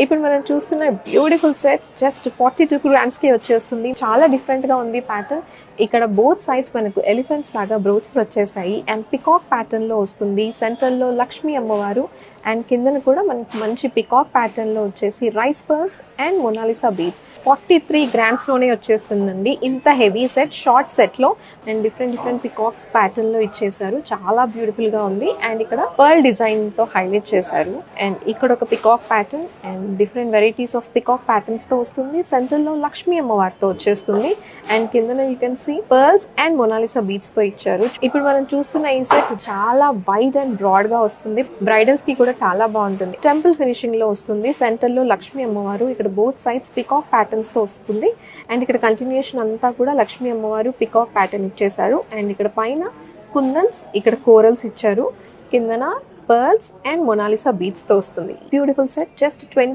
ఇప్పుడు మనం చూస్తున్న బ్యూటిఫుల్ సెట్ జస్ట్ 42 grams కి వచ్చేస్తుంది. చాలా డిఫరెంట్ గా ఉంది ప్యాటర్న్. ఇక్కడ బోత్ సైడ్స్ మనకు ఎలిఫెంట్స్ లాగా బ్రోచెస్ వచ్చేసాయి అండ్ పికాక్ ప్యాటర్న్ లో వస్తుంది. సెంటర్ లో లక్ష్మీ అమ్మవారు అండ్ కిందన కూడా మనకి మంచి పికాక్ ప్యాటర్న్ లో వచ్చేసి rice pearls and Monalisa beads 43 grams లోనే వచ్చేస్తుందండి. ఇంత హెవీ సెట్ షార్ట్ సెట్ లో అండ్ డిఫరెంట్ పికాక్స్ ప్యాటర్న్ లో ఇచ్చేసారు. చాలా బ్యూటిఫుల్ గా ఉంది అండ్ ఇక్కడ పర్ల్ డిజైన్ తో హైలైట్ చేశారు అండ్ ఇక్కడ ఒక peacock pattern and different varieties of peacock patterns తో వస్తుంది. సెంటర్ లో లక్ష్మీ అమ్మవారితో వచ్చేస్తుంది అండ్ కిందన you can see pearls and Monalisa beads తో ఇచ్చారు. ఇప్పుడు మనం చూస్తున్న ఈ సెట్ చాలా వైడ్ అండ్ బ్రాడ్ గా వస్తుంది. బ్రైడల్స్ కి కూడా చాలా బాగుంటుంది. టెంపుల్ ఫినిషింగ్ లో వస్తుంది. సెంటర్ లో లక్ష్మీ అమ్మవారు, ఇక్కడ బోత్ సైడ్స్ పికాక్ ప్యాటర్న్స్ తో వస్తుంది అండ్ ఇక్కడ కంటిన్యూషన్ అంతా కూడా లక్ష్మీ అమ్మవారు పికాక్ ప్యాటర్న్ ఇచ్చేసారు అండ్ ఇక్కడ పైన కుందన్స్, ఇక్కడ కోరల్స్ ఇచ్చారు. కిందన పర్ల్స్ అండ్ మొనాలిసా బీడ్స్ తో వస్తుంది. Beautiful set just 20